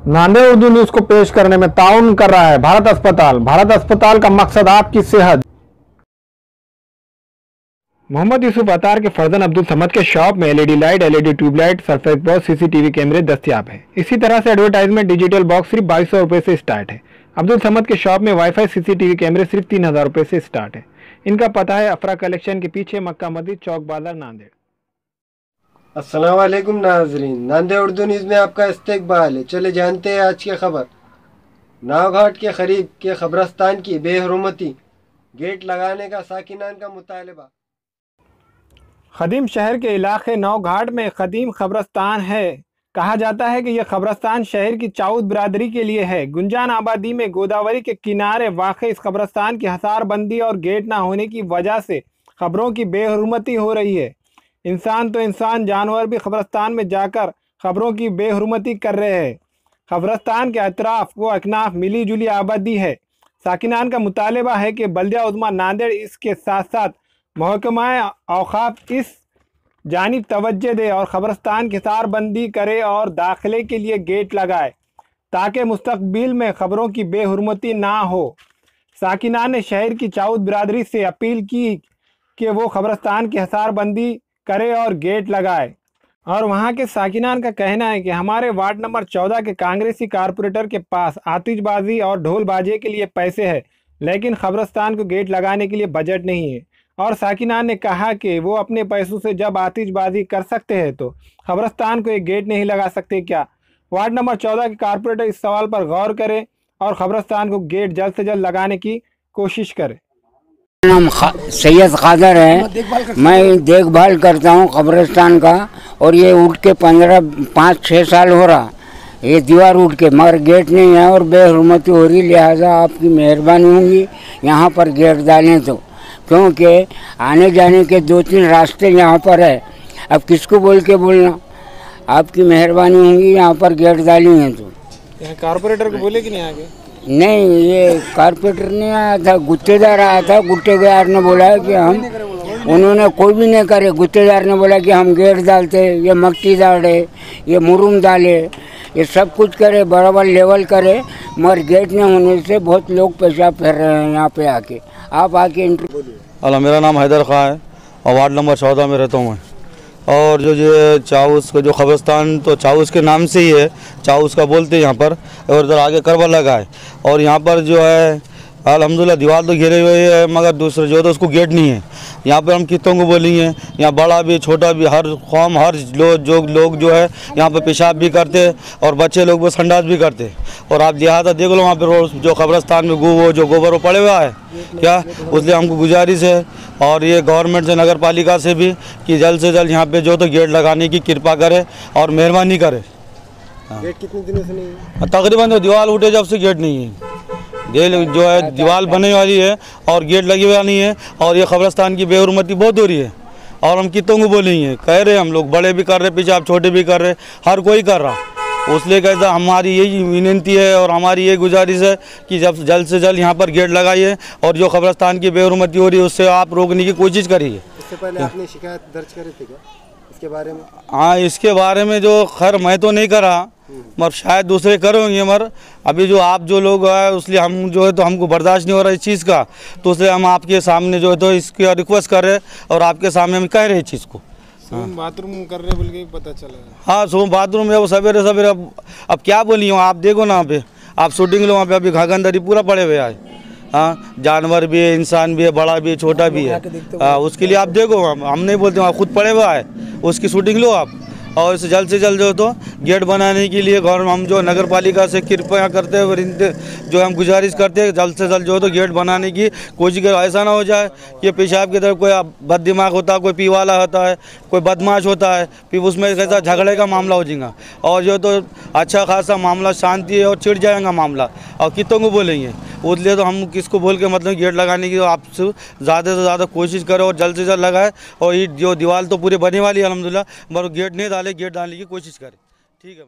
Nanded Urdu news को पेश करने में ताउन कर रहा है भारत अस्पताल। भारत अस्पताल का मकसद आपकी सेहत। मोहम्मद यूसुफ अतार के फर्जन अब्दुल समद के शॉप में LED light, LED tubelight, surface box, CCTV कैमरे दस्तियाब है। इसी तरह से एडवर्टाइजमेंट डिजिटल बॉक्स सिर्फ 2200 रुपए से स्टार्ट है। अब्दुल समद के शॉप में वाईफाई, सीसीटीवी कैमरे सिर्फ 3000 रुपए से स्टार्ट है। इनका पता है अफरा कलेक्शन के पीछे, मक्का मस्जिद, चौक बाजार, नांदेड़। अस्सलाम वालेकुम नाजरीन, नांदेड़ उर्दू न्यूज़ में आपका इस्तकबाल है। चले जानते हैं आज की खबर। नावघाट के करीब के कब्रस्तान की बेहरमती गेट लगाने का साकिनान का मुतालबा। खदीम शहर के इलाके नावघाट में कदीम कब्रस्तान है। कहा जाता है कि यह कब्रस्तान शहर की चाउद बिरादरी के लिए है। गुंजान आबादी में गोदावरी के किनारे वाक़ इस कब्रस्तान की हसारबंदी और गेट ना होने की वजह से खबरों की बेहरमती हो रही है। इंसान तो इंसान, जानवर भी कब्रस्तान में जाकर खबरों की बेहरमती कर रहे हैं। कब्रस्तान के अतराफ व अकनाफ मिली जुली आबादी है। साकिनान का मुतालबा है कि बल्दिया उज़्मा नांदेड़ इसके साथ साथ महकमा औक़ाफ़ इस जानिब तवज्जो दे और कब्रस्तान की हसारबंदी करे और दाखिले के लिए गेट लगाए ताकि मुस्तक़बिल में खबरों की बेहरमती ना हो। साकिनान ने शहर की चाउद बिरादरी से अपील की कि वो कब्रस्तान की हसारबंदी करे और गेट लगाए। और वहाँ के साकिनान का कहना है कि हमारे वार्ड नंबर 14 के कांग्रेसी कारपोरेटर के पास आतिशबाजी और ढोल बाजे के लिए पैसे हैं, लेकिन कब्रस्तान को गेट लगाने के लिए बजट नहीं है। और साकिनान ने कहा कि वो अपने पैसों से जब आतिशबाजी कर सकते हैं तो कब्रस्तान को एक गेट नहीं लगा सकते क्या? वार्ड नंबर 14 के कारपोरेटर इस सवाल पर गौर करें और कब्रस्तान को गेट जल्द से जल्द लगाने की कोशिश करें। नाम सैयद कादर है। मैं देखभाल करता हूँ कब्रिस्तान का, और ये उठ के 5-6 साल हो रहा ये दीवार उठ के, मगर गेट नहीं है और बेहरमती हो रही। लिहाजा आपकी मेहरबानी होगी यहाँ पर गेट डालें तो, क्योंकि आने जाने के 2-3 रास्ते यहाँ पर है। अब किसको बोल के बोलना, आपकी मेहरबानी होगी यहाँ पर गेट डाली है तो। कारपोरेटर को बोले कि नहीं आगे? नहीं, ये कारपोरेटर नहीं आया था, गुत्तेदार आया था। गुत्तेदार ने बोला कि हम, उन्होंने कोई भी नहीं करे। गुत्तेदार ने बोला कि हम गेट डालते, ये मट्टी डाले, ये मुरुम डाले, ये सब कुछ करे, बराबर लेवल करे, मगर गेट नहीं होने से बहुत लोग पेशाब फेर रहे हैं यहाँ पे आके। आप आके इंटरव्यू। अल्लाह, मेरा नाम हैदर खां है और वार्ड नंबर 14 में रहता हूँ मैं। और जो ये चाउस का जो कब्रस्तान, तो चाउस के नाम से ही है, चाउस का बोलते हैं यहाँ पर। और इधर आगे करबला का है। और यहाँ पर जो है अल्हम्दुलिल्लाह दीवार तो घेरे हुए है, मगर दूसरे जो तो उसको गेट नहीं है। यहाँ पर हम कितों को बोलेंगे, यहाँ बड़ा भी छोटा भी, हर कौम, हर लोग जो है यहाँ पर पेशाब भी करते और बच्चे लोग वो संडास भी करते। और आप लिहाजा देख लो वहाँ पर जो कब्रस्तान में जो गोबर वो पड़े हुआ है क्या, उसलिए हमको गुजारिश है और ये गवर्नमेंट से, नगर पालिका से भी, कि जल्द से जल्द यहाँ पे जो तो गेट लगाने की कृपा करे और मेहरबानी करे। गेट कितने दिनों से नहीं है? तकरीबन जो दीवार उठे जब से गेट नहीं है, जो है दीवार बनने वाली है और गेट लगी हुआ नहीं है। और ये कब्रस्तान की बेहरमती बहुत हो रही है और हम कितों को बोलेंगे, कह रहे हम लोग, बड़े भी कर रहे पीछे, आप छोटे भी कर रहे, हर कोई कर रहा। उसलिए कहता हमारी यही विनती है और हमारी यही गुजारिश है कि जब जल्द से जल्द यहाँ पर गेट लगाइए और जो कब्रस्तान की बेहरमती हो रही है उससे आप रोकने की कोशिश करिए। इससे पहले आपने शिकायत दर्ज करी थी क्या इसके बारे में? हाँ, इसके बारे में जो खैर मैं तो नहीं करा, मगर शायद दूसरे करेंगे, मगर अभी जो आप जो लोग हैं उसलिए हम जो है तो हमको बर्दाश्त नहीं हो रहा इस चीज़ का, तो इसलिए हम आपके सामने जो है तो इसकी रिक्वेस्ट कर रहे हैं और आपके सामने हम कह रहे हैं इस चीज़ को। बाथरूम कर रहे बोल के पता चला। हाँ, सो बाथरूम है वो सवेरे सवेरे। अब क्या बोलिए, आप देखो ना, वहाँ पे आप शूटिंग लो, वहाँ पे अभी घाघंदरी पूरा पड़े हुए है। हाँ, जानवर भी है, इंसान भी है, बड़ा भी है, छोटा भी है। उसके लिए आप देखो, हम नहीं बोलते, वहाँ खुद पड़े हुआ है, उसकी शूटिंग लो आप। और इसे जल्द से जल्द जो तो गेट बनाने के लिए हम जो नगर पालिका से कृपया करते हैं और जो हम गुजारिश करते हैं जल्द से जल्द जो तो गेट बनाने की कोशिश करें। ऐसा ना हो जाए कि पेशाब की तरफ कोई बद दिमाग होता है, कोई पी वाला होता है, कोई बदमाश होता है, फिर उसमें कैसा झगड़े का मामला हो जाएगा और जो तो अच्छा खासा मामला शांति है और चिढ़ जाएगा मामला और कितों को बोलेंगे। उसलिए तो हम किसको बोल के मतलब गेट लगाने की आपसे ज़्यादा से ज़्यादा कोशिश करें और जल्द से जल्द लगाए। और ये जो दीवार तो पूरी बने वाली है अल्हम्दुलिल्लाह, मगर गेट नहीं डाले, गेट डालने की कोशिश करें। ठीक है।